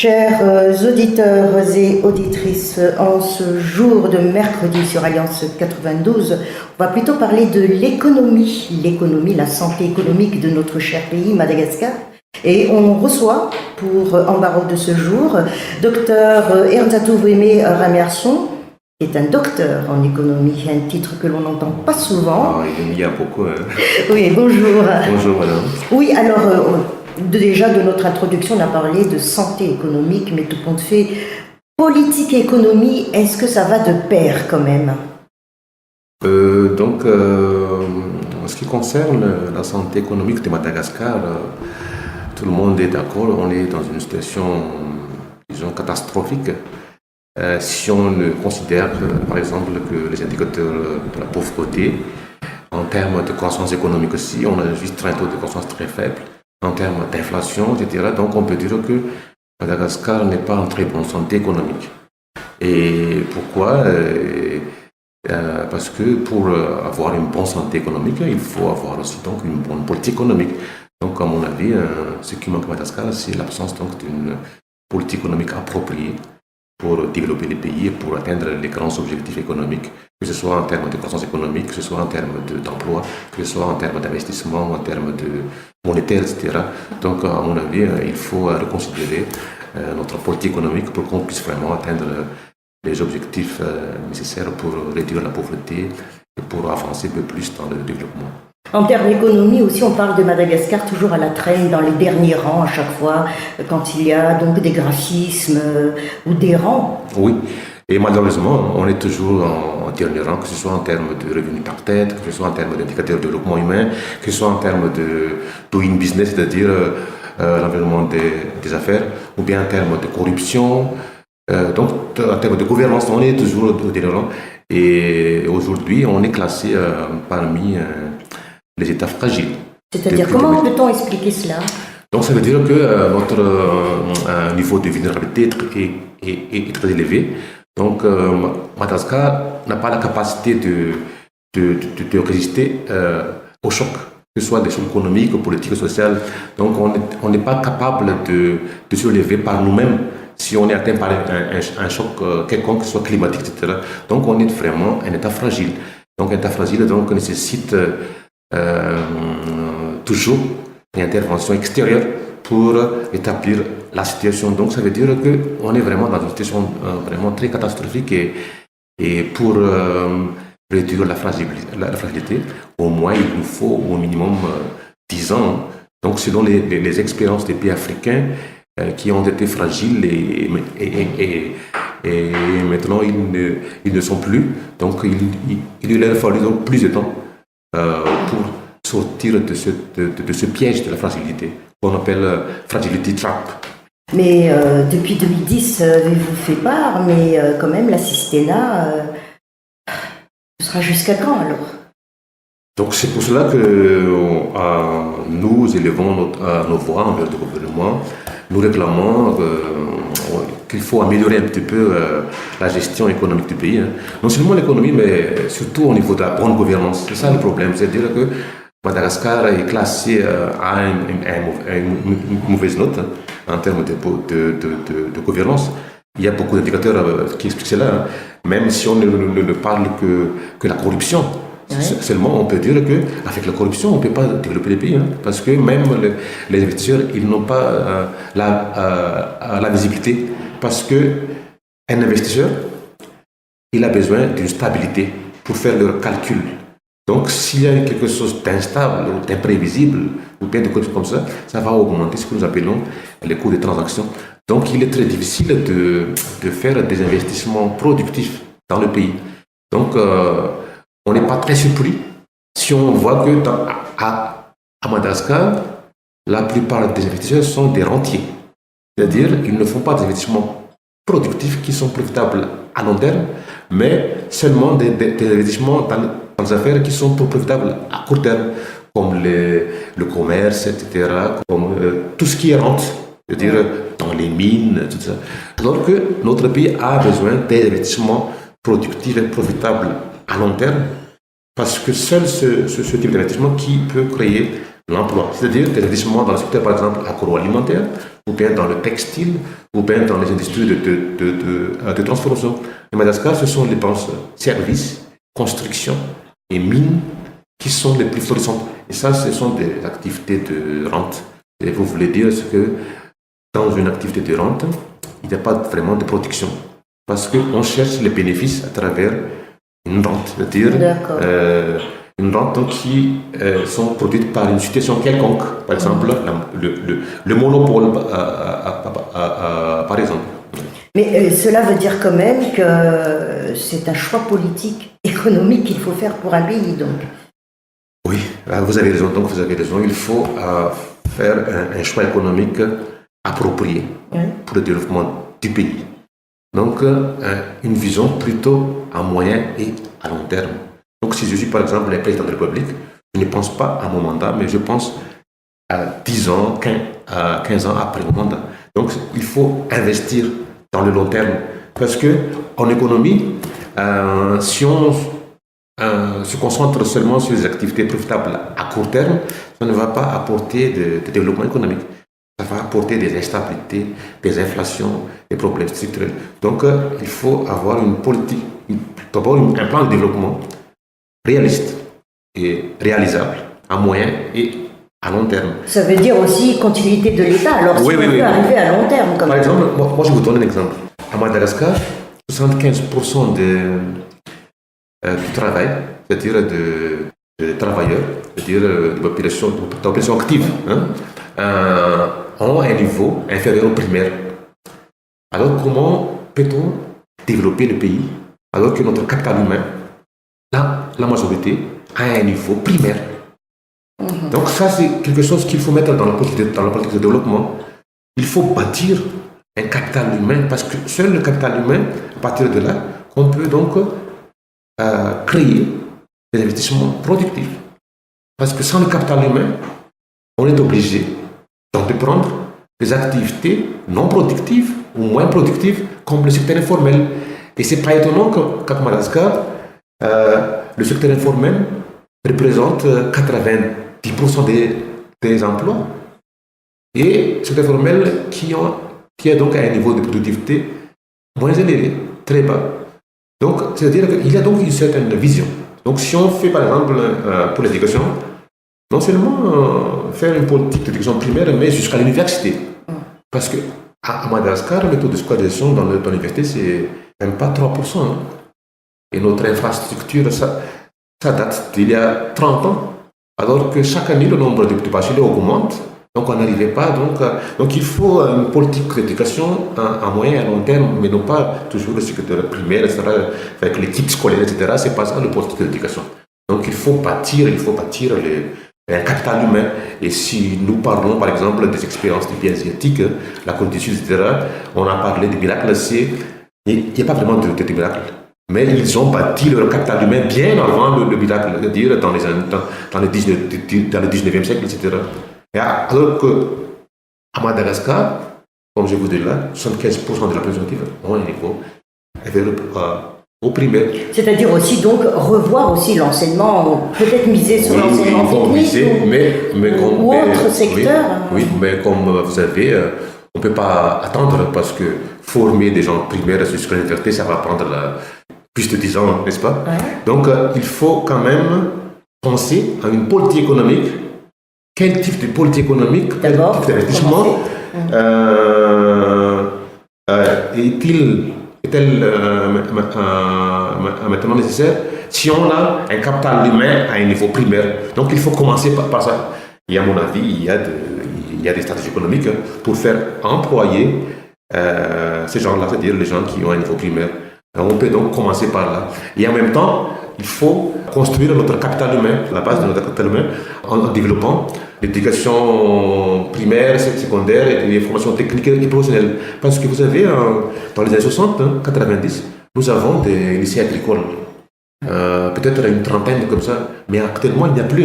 Chers auditeurs et auditrices, en ce jour de mercredi sur Alliance 92, on va plutôt parler de l'économie, la santé économique de notre cher pays, Madagascar. Et on reçoit pour embarras de ce jour Dr Erzatou-Weme Ramerson, qui est un docteur en économie, un titre que l'on n'entend pas souvent. Ah, il y a beaucoup. Hein. Oui, bonjour. Bonjour madame. Oui, alors déjà de notre introduction, on a parlé de santé économique, mais tout compte fait, politique et économie, est-ce que ça va de pair quand même? En ce qui concerne la santé économique de Madagascar, tout le monde est d'accord, on est dans une situation, disons, catastrophique. Si on considère, par exemple, que les indicateurs de la pauvreté, en termes de croissance économique aussi, on a juste un taux de croissance très faible. En termes d'inflation, etc. Donc on peut dire que Madagascar n'est pas en très bonne santé économique. Et pourquoi parce que pour avoir une bonne santé économique, il faut avoir aussi donc une bonne politique économique. Donc à mon avis, ce qui manque à Madagascar, c'est l'absence d'une politique économique appropriée pour développer les pays et pour atteindre les grands objectifs économiques, que ce soit en termes de croissance économique, que ce soit en termes d'emploi, que ce soit en termes d'investissement, en termes de monétaire, etc. Donc, à mon avis, il faut reconsidérer notre politique économique pour qu'on puisse vraiment atteindre les objectifs nécessaires pour réduire la pauvreté et pour avancer un peu plus dans le développement. En termes d'économie aussi, on parle de Madagascar toujours à la traîne, dans les derniers rangs à chaque fois, quand il y a donc des graphismes ou des rangs. Oui, et malheureusement, on est toujours en dernier rang, que ce soit en termes de revenus par tête, que ce soit en termes d'indicateurs de développement humain, que ce soit en termes de doing business, c'est-à-dire l'environnement des affaires, ou bien en termes de corruption. Donc, en termes de gouvernance, on est toujours au dernier rang. Et aujourd'hui, on est classé parmi les États fragiles. C'est-à-dire, comment peut-on expliquer cela? Donc, ça veut dire que notre niveau de vulnérabilité est très élevé. Donc, Madagascar n'a pas la capacité de résister aux chocs, que ce soit des chocs économiques, politiques, sociaux. Donc, on n'est pas capable de se lever par nous-mêmes si on est atteint par un choc quelconque, que ce soit climatique, etc. Donc, on est vraiment un État fragile. Donc, un État fragile donc, nécessite toujours une intervention extérieure pour établir la situation. Donc ça veut dire qu'on est vraiment dans une situation vraiment très catastrophique et pour réduire la fragilité, au moins il nous faut au minimum 10 ans. Donc selon les expériences des pays africains qui ont été fragiles et maintenant ils ne sont plus. Donc il leur a fallu donc plus de temps pour sortir de ce piège de la fragilité, qu'on appelle fragility trap. Mais depuis 2010, avez-vous fait part, mais quand même, l'assistanat sera jusqu'à quand alors? Donc c'est pour cela que nous élevons nos voix envers le gouvernement. Nous réclamons qu'il faut améliorer un petit peu la gestion économique du pays. Hein. Non seulement l'économie, mais surtout au niveau de la bonne gouvernance. C'est ça le problème. C'est-à-dire que Madagascar est classé à une mauvaise note en termes de gouvernance. Il y a beaucoup d'indicateurs qui expliquent cela. Hein. Même si on ne parle que la corruption. Oui. Seulement, on peut dire qu'avec la corruption, on ne peut pas développer les pays. Hein, parce que même les investisseurs, ils n'ont pas la visibilité. Parce qu'un investisseur, il a besoin d'une stabilité pour faire leurs calculs. Donc, s'il y a quelque chose d'instable ou d'imprévisible, ou bien de choses comme ça, ça va augmenter ce que nous appelons les coûts de transaction. Donc, il est très difficile de faire des investissements productifs dans le pays. Donc, on n'est pas très surpris si on voit que à Madagascar, la plupart des investisseurs sont des rentiers. C'est-à-dire qu'ils ne font pas des investissements productifs qui sont profitables à long terme, mais seulement des investissements dans des affaires qui sont profitables à court terme, comme le commerce, etc., comme tout ce qui est rente, c'est-à-dire dans les mines, tout ça. Alors que notre pays a besoin d'investissements productifs et profitables à long terme, parce que seul ce type d'investissement qui peut créer l'emploi. C'est-à-dire des investissements dans le secteur, par exemple, agroalimentaire, ou bien dans le textile, ou bien dans les industries de transformation. À Madagascar, ce sont les dépenses services, construction et mines qui sont les plus florissantes. Et ça, ce sont des activités de rente. Et vous voulez dire que dans une activité de rente, il n'y a pas vraiment de production. Parce qu'on cherche les bénéfices à travers une rente. C'est-à-dire une rente donc, qui sont produites par une situation quelconque. Par exemple, le monopole, par exemple. Mais cela veut dire quand même que c'est un choix politique, économique qu'il faut faire pour un pays, donc. Oui, vous avez raison. Donc, vous avez raison. Il faut faire un choix économique approprié pour le développement du pays. Donc, une vision plutôt à moyen et à long terme. Donc, si je suis par exemple le président de la République, je ne pense pas à mon mandat, mais je pense à 10 ans, 15 ans après mon mandat. Donc, il faut investir dans le long terme. Parce qu'en économie, si on se concentre seulement sur les activités profitables à court terme, ça ne va pas apporter de développement économique. Ça va apporter des instabilités, des inflations, des problèmes structurels. Donc, il faut avoir une politique, d'abord un plan de développement réaliste et réalisable à moyen et à long terme. Ça veut dire aussi continuité de l'État, alors si on peut arriver à long terme. Par exemple, moi je vais vous donner un exemple. À Madagascar, 75% du travail, c'est-à-dire de travailleurs, c'est-à-dire de population active, ont un niveau inférieur au primaire. Alors comment peut-on développer le pays alors que notre capital humain, la majorité, a un niveau primaire? Donc ça, c'est quelque chose qu'il faut mettre dans la politique de développement. Il faut bâtir un capital humain, parce que seul le capital humain, à partir de là, on peut donc créer des investissements productifs. Parce que sans le capital humain, on est obligé d'entreprendre des activités non productives ou moins productives, comme le secteur informel. Et ce n'est pas étonnant qu'à Madagascar, le secteur informel représente 90% des emplois. Et le secteur informel qui a donc un niveau de productivité moins élevé, très bas. Donc, c'est-à-dire qu'il y a donc une certaine vision. Donc, si on fait par exemple pour l'éducation, non seulement faire une politique d'éducation primaire, mais jusqu'à l'université. Parce qu'à Madagascar, le taux de scolarisation dans l'université, c'est même pas 3%. Hein. Et notre infrastructure, ça date d'il y a 30 ans. Alors que chaque année, le nombre de bacheliers augmente. Donc, on n'arrivait pas. Donc, il faut une politique d'éducation à moyen et à long terme, mais non pas toujours le secteur primaire, etc., avec les kits scolaires, etc. C'est pas ça, la politique d'éducation. Donc, il faut bâtir un capital humain. Et si nous parlons, par exemple, des expériences des pays asiatiques, la Côte du Sud, etc., on a parlé des miracles. Il n'y a pas vraiment de miracles. Mais ils ont bâti leur capital humain bien avant le miracle, c'est-à-dire dans le 19e siècle, etc. Et alors qu'à Madagascar, comme je vous dis là, 75% de la population active ont un niveau au primaire. C'est-à-dire aussi donc revoir aussi l'enseignement, peut-être miser sur l'enseignement technique ou autre secteur. Oui, mais comme vous savez, on ne peut pas attendre parce que former des gens primaires jusqu'à l'université, ça va prendre plus de 10 ans, n'est-ce pas? Ouais. Donc, il faut quand même penser à une politique économique. Quel type de politique économique, quel type d'investissement est-elle maintenant nécessaire si on a un capital humain à un niveau primaire? Donc, il faut commencer par ça. Et à mon avis, il y a des stratégies économiques pour faire employer ces gens-là, c'est-à-dire les gens qui ont un niveau primaire. On peut donc commencer par là. Et en même temps, il faut construire notre capital humain, la base de notre capital humain, en développant l'éducation primaire, secondaire et les formations techniques et professionnelles. Parce que vous savez, dans les années 60, 90, nous avons des lycées agricoles. Peut-être une trentaine comme ça. Mais actuellement, il n'y a plus.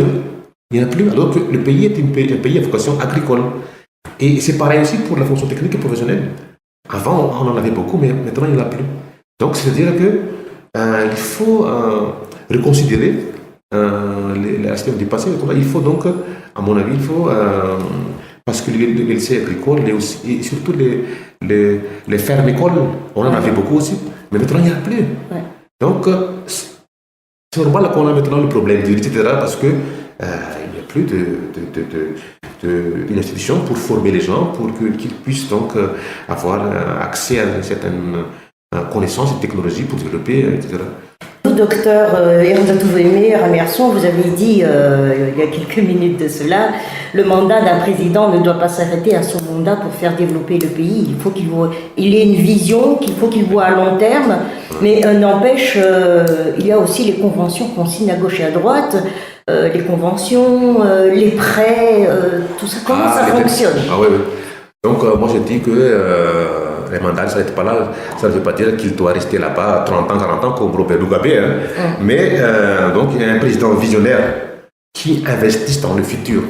Il n'y en a plus, alors que le pays est un pays à vocation agricole. Et c'est pareil aussi pour la fonction technique et professionnelle. Avant, on en avait beaucoup, mais maintenant, il n'y en a plus. Donc, c'est-à-dire qu'il faut reconsidérer l'aspect du passé. Il faut donc, à mon avis, il faut parce que les lycées agricoles et surtout les fermes écoles, on en avait beaucoup aussi, mais maintenant il n'y en a plus. Ouais. Donc, c'est normal qu'on a maintenant le problème du etc. parce que il n'y a plus d'une institution pour former les gens, pour qu'ils puissent donc avoir accès à certaines connaissances et technologies pour développer, etc. Docteur Erdatou Ramerson, vous avez dit il y a quelques minutes de cela, le mandat d'un président ne doit pas s'arrêter à son mandat pour faire développer le pays. Il faut qu'il ait une vision, qu'il faut qu'il voit à long terme, mais n'empêche, il y a aussi les conventions qu'on signe à gauche et à droite, les conventions, les prêts, tout ça, comment ça fonctionne? Ah oui, oui. Donc moi je dis que les mandats ne s'arrêtent pas là, ça ne veut pas dire qu'il doit rester là-bas 30 ans, 40 ans comme Robert Mugabe, hein. Mais donc il y a un président visionnaire qui investit dans le futur.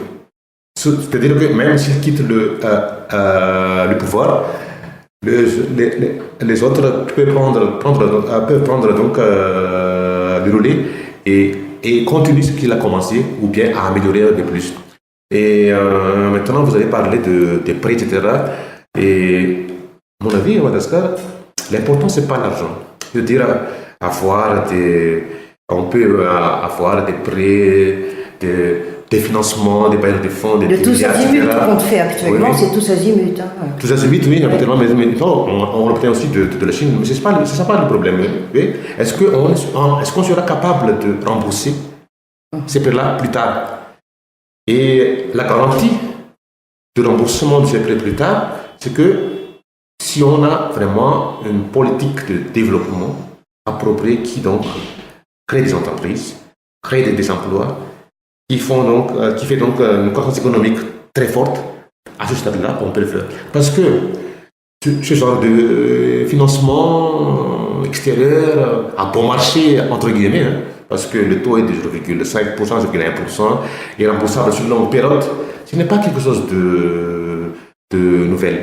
C'est-à-dire que même s'il quitte le pouvoir, les autres peuvent prendre donc le relais et continuer ce qu'il a commencé ou bien à améliorer un peu plus. Et maintenant, vous avez parlé des prêts, etc. Et à mon avis, à Madagascar, l'important, c'est pas l'argent. Je veux dire, on peut avoir des prêts, des financements, des bailleurs de fonds, des tous azimuts qu'on fait actuellement, oui. C'est tous azimuts. Hein. Tous azimuts, oui, absolument. Mais non, on obtient aussi de la Chine. Mais c'est ça pas le problème. Oui. Est-ce qu'on sera capable de rembourser ces prêts-là plus tard? Et la garantie de remboursement de ces prêts plus tard, c'est que si on a vraiment une politique de développement appropriée qui donc crée des entreprises, crée des emplois, qui fait donc une croissance économique très forte, à ce stade-là, on peut le faire. Parce que ce genre de financement extérieur à bon marché, entre guillemets, hein, parce que le taux est de 0,5%, 0,1%, et remboursable sur une longue période, ce n'est pas quelque chose de nouvel.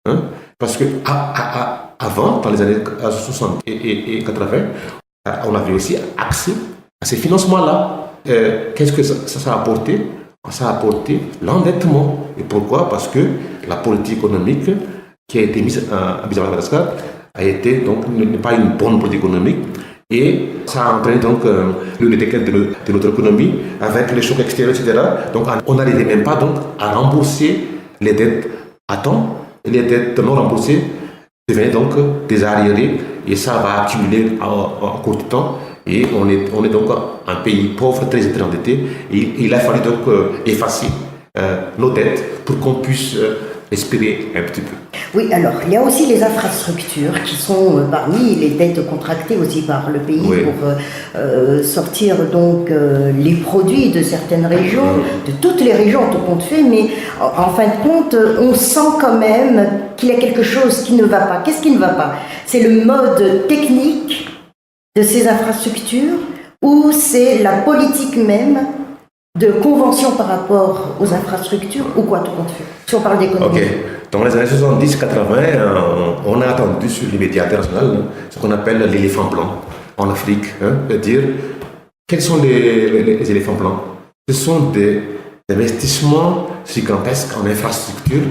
Hein? Parce que avant, dans les années 60 et 80, on avait aussi accès à ces financements-là. Qu'est-ce que ça a apporté? Ça a apporté l'endettement. Et pourquoi? Parce que la politique économique qui a été mise à Madagascar n'est pas une bonne politique économique. Et ça a entraîné donc le déclin de notre économie avec les chocs extérieurs, etc. Donc on n'arrivait même pas donc à rembourser les dettes à temps. Et les dettes non remboursées devenaient donc des arriérés et ça va accumuler en court de temps. Et on est donc un pays pauvre, très endetté. Et il a fallu donc effacer nos dettes pour qu'on puisse espérer un petit peu. Oui, alors il y a aussi les infrastructures qui sont parmi les dettes contractées aussi par le pays, oui, pour sortir donc les produits de certaines régions, de toutes les régions tout compte fait, mais en fin de compte, on sent quand même qu'il y a quelque chose qui ne va pas. Qu'est-ce qui ne va pas? C'est le mode technique de ces infrastructures ou c'est la politique même de convention par rapport aux infrastructures ou quoi tout compte fait, si on parle d'économie? Okay. Dans les années 70-80, on a attendu sur les médias internationaux ce qu'on appelle l'éléphant blanc en Afrique. C'est-à-dire, quels sont les éléphants blancs? Ce sont des investissements gigantesques en infrastructure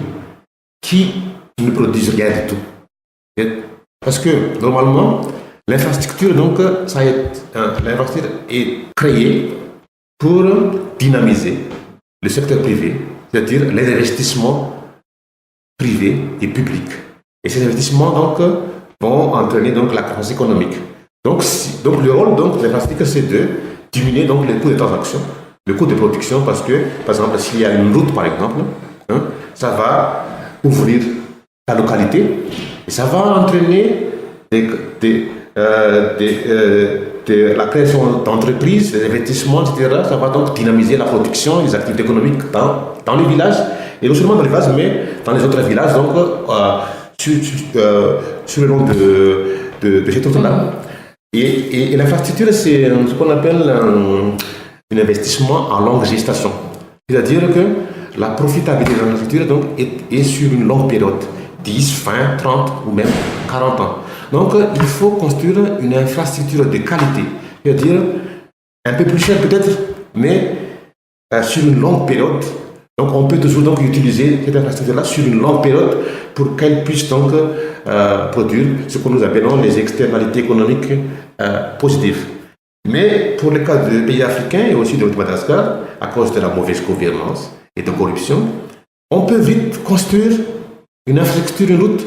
qui ne produisent rien du tout. Parce que, normalement, l'infrastructure est créée pour dynamiser le secteur privé, c'est-à-dire les investissements privés et publics. Et ces investissements donc, vont entraîner donc, la croissance économique. Donc le rôle de l'infrastructure, c'est de diminuer donc, les coûts de transaction, le coût de production, parce que, par exemple, s'il y a une route, par exemple, ça va ouvrir la localité et ça va entraîner la création d'entreprises, des investissements, etc. Ça va donc dynamiser la production, les activités économiques dans les villages, et non seulement dans les villages, mais dans les autres villages, donc sur le long de cette route-là. Et l'infrastructure, c'est ce qu'on appelle un investissement en longue gestation. C'est-à-dire que la profitabilité de l'infrastructure donc, est sur une longue période, 10, 20, 30 ou même 40 ans. Donc, il faut construire une infrastructure de qualité. C'est-à-dire, un peu plus cher peut-être, mais sur une longue période. Donc on peut toujours donc utiliser cette infrastructure-là sur une longue période pour qu'elle puisse donc produire ce que nous appelons les externalités économiques positives. Mais pour le cas des pays africains et aussi de Madagascar, à cause de la mauvaise gouvernance et de corruption, on peut vite construire une infrastructure, une route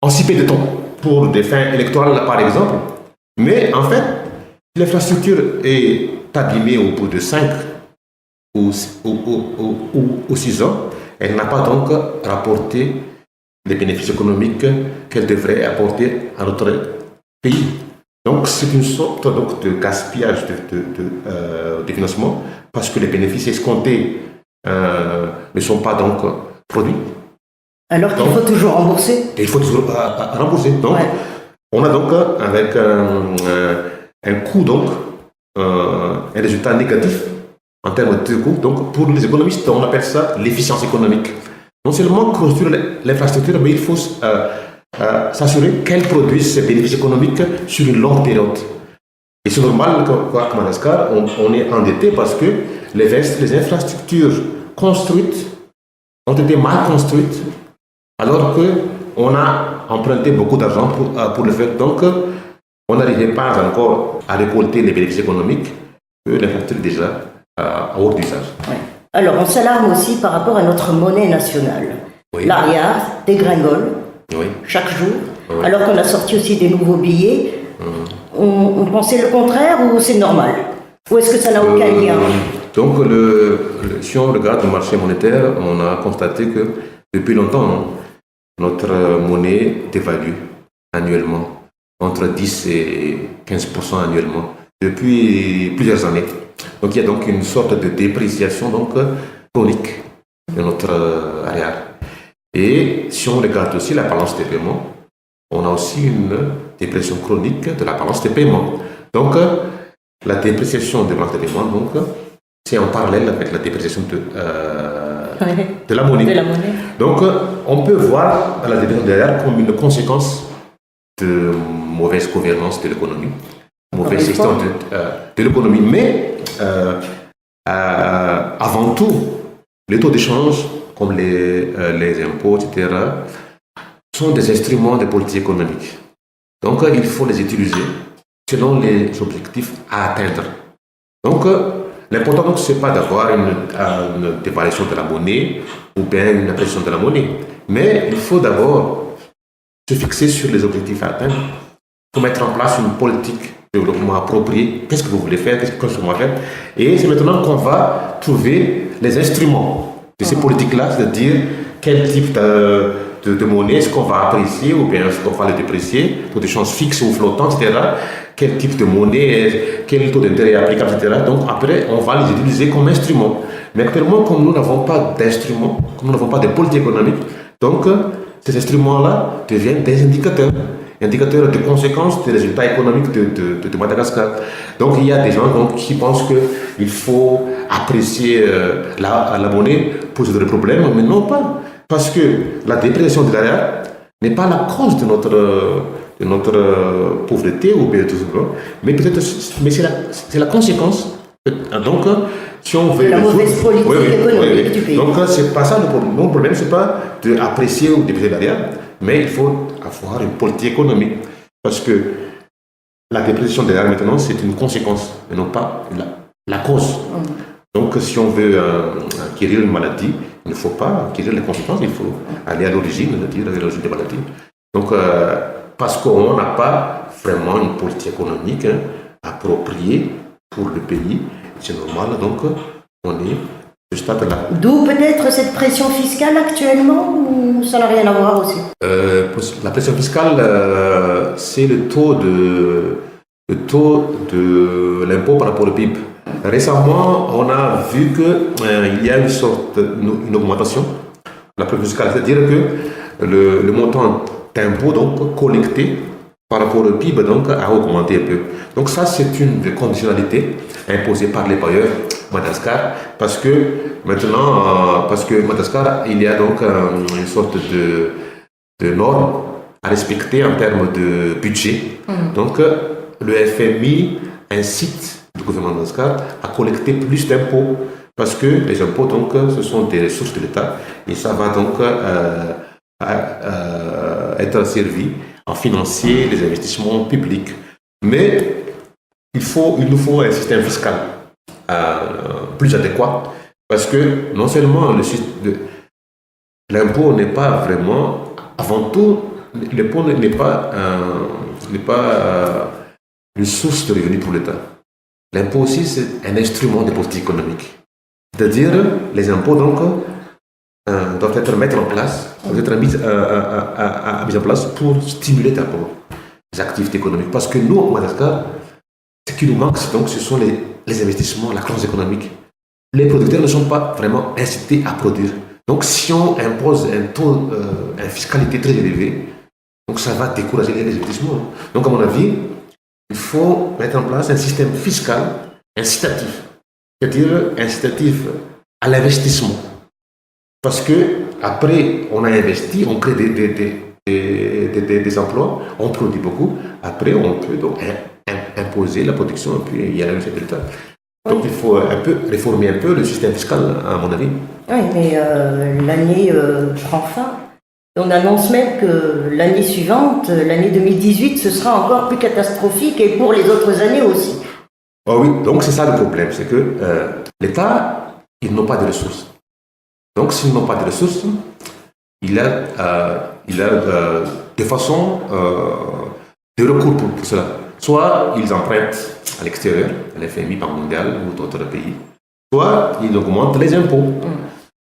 en si peu de temps, pour des fins électorales par exemple. Mais en fait, si l'infrastructure est abîmée au bout de 5 ou 6 ans, elle n'a pas donc rapporté les bénéfices économiques qu'elle devrait apporter à notre pays. Donc c'est une sorte donc, de gaspillage de financement parce que les bénéfices escomptés ne sont pas donc produits. Alors qu'il faut toujours rembourser. Et il faut toujours rembourser. Donc, on a donc avec un coût, donc, un résultat négatif en termes de coût. Donc, pour les économistes, on appelle ça l'efficience économique. Non seulement construire l'infrastructure, mais il faut s'assurer qu'elle produise ces bénéfices économiques sur une longue période. Et c'est normal qu'à Madagascar, on est endetté parce que les infrastructures construites ont été mal construites, alors qu'on a emprunté beaucoup d'argent pour le faire. Donc, on n'arrivait pas encore à récolter les bénéfices économiques que l'infrastructure est déjà hors d'usage. Ouais. Alors, on s'alarme aussi par rapport à notre monnaie nationale. Oui. L'ariard dégringole chaque jour, alors qu'on a sorti aussi des nouveaux billets. On pensait le contraire ou c'est normal? Ou est-ce que ça n'a aucun lien? Donc, si on regarde le marché monétaire, on a constaté que depuis longtemps, notre monnaie dévalue annuellement, entre 10 et 15% annuellement, depuis plusieurs années. Donc il y a donc une sorte de dépréciation donc, chronique de notre arrière. Et si on regarde aussi la balance des paiements, on a aussi une dépréciation chronique de la balance des paiements. Donc la dépréciation de la balance des paiements, donc, c'est en parallèle avec la dépréciation de la monnaie. Donc, on peut voir la dépréciation de l'arière comme une conséquence de mauvaise gouvernance de l'économie, mauvaise gestion de l'économie. Mais, avant tout, les taux d'échange, comme les impôts, etc., sont des instruments de politique économique. Donc, il faut les utiliser selon les objectifs à atteindre. Donc, l'important, ce n'est pas d'avoir une dévaluation de la monnaie ou bien une appréciation de la monnaie, mais il faut d'abord se fixer sur les objectifs à atteindre. Il faut mettre en place une politique de développement appropriée. Qu'est-ce que vous voulez faire? Qu'est-ce qu'on va faire? Et c'est maintenant qu'on va trouver les instruments de ces politiques-là, c'est-à-dire quel type de monnaie est-ce qu'on va apprécier ou bien est-ce qu'on va le déprécier, taux d'échange fixe ou flottant, etc. Quel type de monnaie, quel taux d'intérêt applicable, etc. Donc après, on va les utiliser comme instruments. Mais actuellement, comme nous n'avons pas d'instruments, comme nous n'avons pas de politique économique, donc ces instruments-là deviennent des indicateurs de conséquences des résultats économiques de Madagascar. Donc il y a des gens donc, qui pensent qu'il faut apprécier la monnaie pour résoudre le problème, mais non pas. Parce que la dépréciation de l'arière n'est pas la cause de notre pauvreté ou bien tout ça, mais peut-être c'est la conséquence. Donc, si on veut la mauvaise politique économique du pays. Donc, c'est pas ça le problème. Mon problème, c'est pas d'apprécier ou déprécier l'arière, mais il faut avoir une politique économique. Parce que la dépréciation de l'arière maintenant, c'est une conséquence et non pas la cause. Donc, si on veut guérir une maladie, il ne faut pas guérir les conséquences, il faut aller à l'origine, c'est-à-dire à l'origine des maladies. Donc, parce qu'on n'a pas vraiment une politique économique appropriée pour le pays, c'est normal, donc on est à ce stade-là. D'où peut-être cette pression fiscale actuellement, ou ça n'a rien à voir aussi? La pression fiscale, c'est le taux de l'impôt par rapport au PIB. Récemment, on a vu qu'il y a une augmentation de la pression fiscale, c'est-à-dire que le montant d'impôt donc collecté par rapport au PIB donc, a augmenté un peu. Donc ça, c'est une des conditionnalités imposées par les bailleurs Madagascar, parce que maintenant, Madagascar, il y a donc une sorte de normes à respecter en termes de budget. Donc, le FMI incite du gouvernement de Madagascar à collecter plus d'impôts. Parce que les impôts, donc, ce sont des ressources de l'État et ça va donc être servi à financer les investissements publics. Mais il nous faut un système fiscal plus adéquat parce que non seulement l'impôt n'est pas vraiment, avant tout, l'impôt n'est pas une source de revenus pour l'État. L'impôt aussi, c'est un instrument de politique économique. C'est-à-dire, les impôts, donc, doivent être mis en place, mis en place pour stimuler d'abord les activités économiques. Parce que nous, au Madagascar, ce qui nous manque, donc, ce sont les investissements, la croissance économique. Les producteurs ne sont pas vraiment incités à produire. Donc, si on impose un taux, une fiscalité très élevée, donc ça va décourager les investissements. Donc, à mon avis, il faut mettre en place un système fiscal incitatif. C'est-à-dire incitatif à l'investissement. Parce que après, on a investi, on crée des emplois, on produit beaucoup. Après, on peut donc imposer la production et puis il y a la recette de l'État. Donc il faut réformer un peu le système fiscal, à mon avis. Oui, mais l'année prend fin. On annonce même que l'année suivante, l'année 2018, ce sera encore plus catastrophique et pour les autres années aussi. Oh oui, donc c'est ça le problème, c'est que l'État, ils n'ont pas de ressources. Donc s'ils n'ont pas de ressources, il a de façon de recours pour cela. Soit ils empruntent à l'extérieur, à l'FMI, Banque mondiale ou d'autres pays, soit ils augmentent les impôts.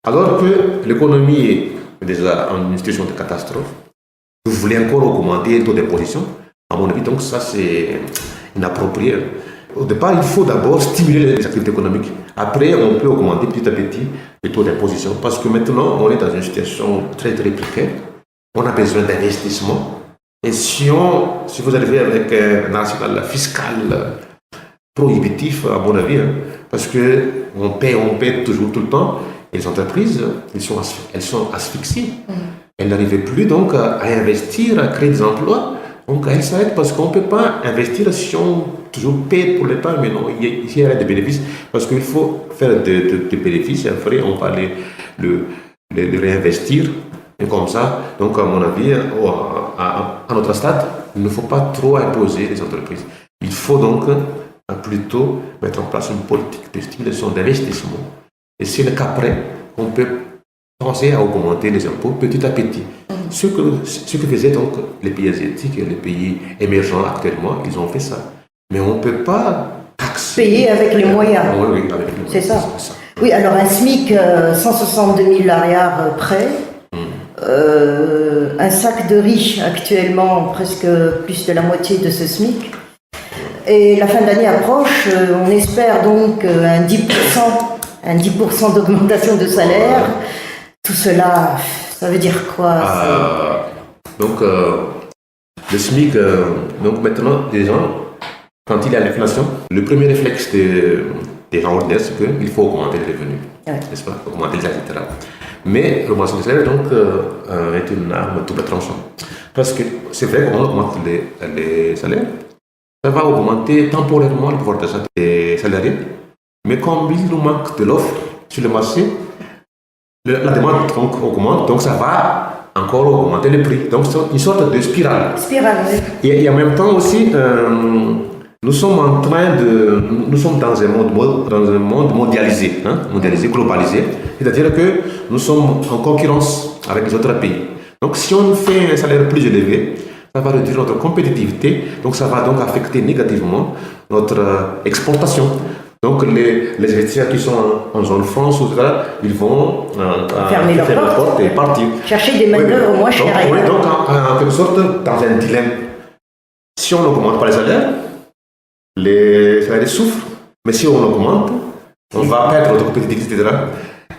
Alors que l'économie est déjà en une situation de catastrophe, vous voulez encore augmenter le taux d'imposition, à mon avis, donc ça c'est inapproprié. Au départ, il faut d'abord stimuler les activités économiques. Après, on peut augmenter petit à petit les taux d'imposition. Parce que maintenant, on est dans une situation très très précaire. On a besoin d'investissement. Et si vous arrivez avec un arsenal fiscal prohibitif, à mon avis, parce qu'on paie toujours tout le temps, et les entreprises, elles sont asphyxiées. Elles n'arrivent plus donc à investir, à créer des emplois. Donc elles s'arrêtent parce qu'on ne peut pas investir si on toujours paie pour l'État, mais non, il y a des bénéfices. Parce qu'il faut faire des bénéfices et après on va les réinvestir. Et comme ça, donc à mon avis, à notre stade, il ne faut pas trop imposer les entreprises. Il faut donc plutôt mettre en place une politique de stimulation d'investissement. Et c'est le cas qu'après, on peut penser à augmenter les impôts petit à petit. Ce que faisaient donc les pays asiatiques et les pays émergents actuellement, ils ont fait ça. Mais on ne peut pas taxer. Payer avec les moyens. Oui, avec les moyens. C'est ça. Oui, alors un SMIC, 162 000 arrières près. Un sac de riz actuellement, presque plus de la moitié de ce SMIC. Et la fin d'année approche, on espère donc un 10% d'augmentation de salaire. Tout cela, ça veut dire quoi Donc, le SMIC, donc maintenant, les gens, quand il y a l'inflation, le premier réflexe des gens ordinaires, c'est qu'il faut augmenter les revenus, n'est-ce pas? Augmenter les salaires, etc. Mais l'augmentation des salaires, donc, est une arme double tranchant. Parce que c'est vrai qu'on augmente les salaires, ça va augmenter temporairement le pouvoir d'achat des salariés, mais comme il nous manque de l'offre sur le marché, la demande donc augmente, donc ça va encore augmenter le prix. Donc c'est une sorte de spirale. Spirale, oui. Et en même temps aussi, nous sommes dans un monde mondialisé, mondialisé, globalisé. C'est-à-dire que nous sommes en concurrence avec les autres pays. Donc si on fait un salaire plus élevé, ça va réduire notre compétitivité, donc ça va donc affecter négativement notre exportation. Donc les investisseurs qui sont en zone France, ils vont fermer leurs portes et partir. Chercher des main-d'œuvre moins chères. On est donc en quelque sorte dans un dilemme. Si on n'augmente pas les salaires souffrent. Mais si on augmente, on va perdre notre compétitivité, etc.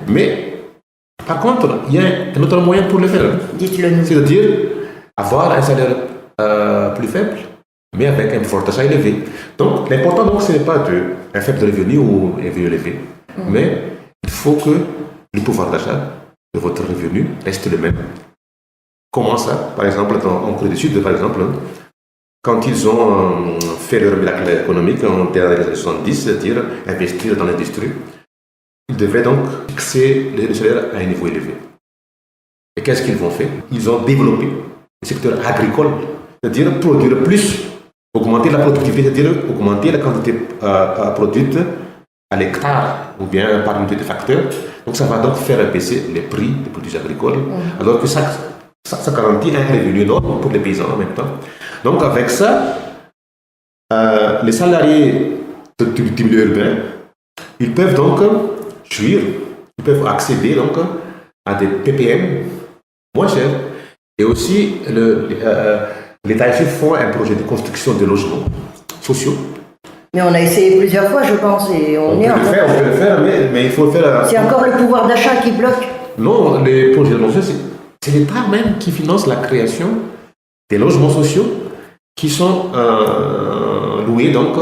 Mais par contre, il y a un autre moyen pour le faire. Dites-le nous. C'est-à-dire avoir un salaire plus faible, mais avec un pouvoir d'achat élevé. Donc, l'important, donc, ce n'est pas un faible revenu ou un revenu élevé, mais il faut que le pouvoir d'achat de votre revenu reste le même. Comment ça? Par exemple, en Corée du Sud, par exemple, quand ils ont fait leur miracle économique en des années 70, c'est-à-dire investir dans l'industrie, ils devraient donc fixer le salaire à un niveau élevé. Et qu'est-ce qu'ils vont faire? Ils ont développé le secteur agricole, c'est-à-dire produire plus, augmenter la productivité, c'est-à-dire augmenter la quantité produite à l'hectare ou bien par unité de facteurs. Donc ça va donc faire baisser les prix des produits agricoles, alors que ça garantit un revenu énorme pour les paysans en même temps. Donc avec ça, les salariés du milieu urbain, ils peuvent donc jouir, ils peuvent accéder donc à des PPM moins chers. Et aussi, l'État ici font un projet de construction de logements sociaux. Mais on a essayé plusieurs fois, je pense, et on peut le faire, mais il faut le faire. C'est encore le pouvoir d'achat qui bloque. Non, les projets de logements, c'est l'État même qui finance la création des logements sociaux qui sont loués donc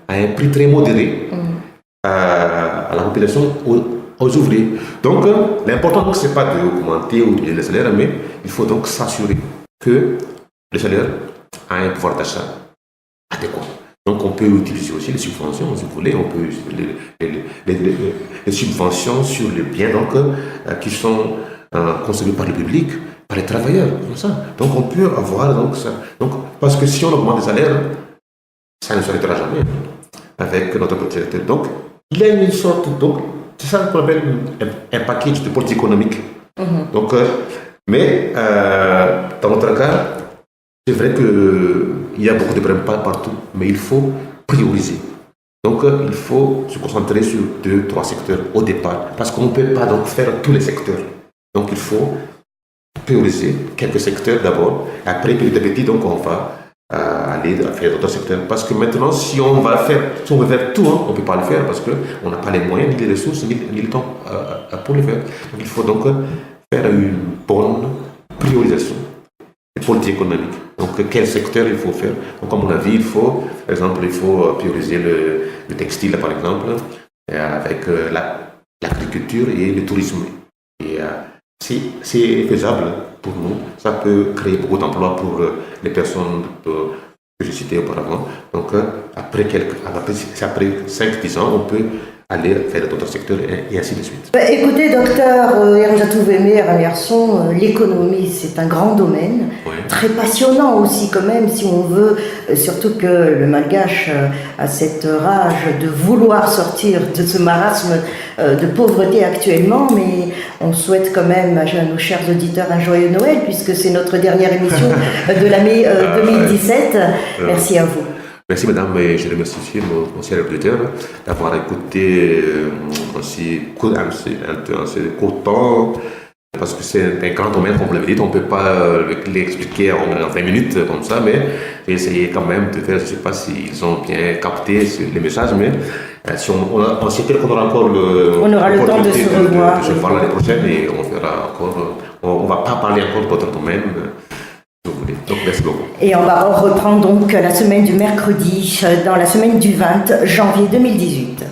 à un prix très modéré à la population, aux ouvriers. Donc, l'important, ce n'est pas d'augmenter ou de diminuer le salaire, mais il faut donc s'assurer que le salaire a un pouvoir d'achat adéquat. Donc, on peut utiliser aussi les subventions, si vous voulez, on peut les subventions sur les biens donc, qui sont consommés par le public, par les travailleurs, comme ça. Donc, on peut avoir donc ça. Donc, parce que si on augmente les salaires, ça ne s'arrêtera jamais avec notre propriétaire. Donc, il y a une sorte donc c'est ça qu'on appelle un package de politique économique. Donc, mais dans notre cas, c'est vrai qu'il y a beaucoup de problèmes partout, mais il faut prioriser. Donc, il faut se concentrer sur 2-3 secteurs au départ, parce qu'on ne peut pas donc faire tous les secteurs. Donc, il faut prioriser quelques secteurs d'abord, et après, petit à petit, donc, on va aller faire d'autres secteurs. Parce que maintenant, si on veut faire tout, on ne peut pas le faire parce qu'on n'a pas les moyens, ni les ressources, ni le temps pour le faire. Donc, il faut donc faire une bonne priorisation des politiques économiques. Donc, quel secteur il faut faire? Donc, à mon avis, il faut prioriser le textile, par exemple, avec l'agriculture et le tourisme. Et c'est faisable pour nous. Ça peut créer beaucoup d'emplois pour les personnes que j'ai citées auparavant. Donc, après 5-10 ans, on peut aller vers d'autres secteurs et ainsi de suite. Écoutez, docteur Erjatou Wemmer Amerson, l'économie, c'est un grand domaine, très passionnant aussi quand même, si on veut, surtout que le malgache a cette rage de vouloir sortir de ce marasme de pauvreté actuellement, mais on souhaite quand même à nos chers auditeurs un joyeux Noël, puisque c'est notre dernière émission de l'année 2017. Merci à vous. Merci madame, et je remercie aussi mon cher auditeur d'avoir écouté aussi un court temps, parce que c'est un grand domaine, comme vous l'avez dit, on ne peut pas l'expliquer en 20 minutes comme ça, mais j'ai essayé quand même de faire, je ne sais pas s'ils ont bien capté les messages, mais si on sait qu'on aura encore on aura le temps de se revoir. De se voir l'année prochaine et on verra encore, on ne va pas parler encore d'autres domaines. Donc, merci beaucoup. Et on va reprendre donc la semaine du mercredi, dans la semaine du 20 janvier 2018.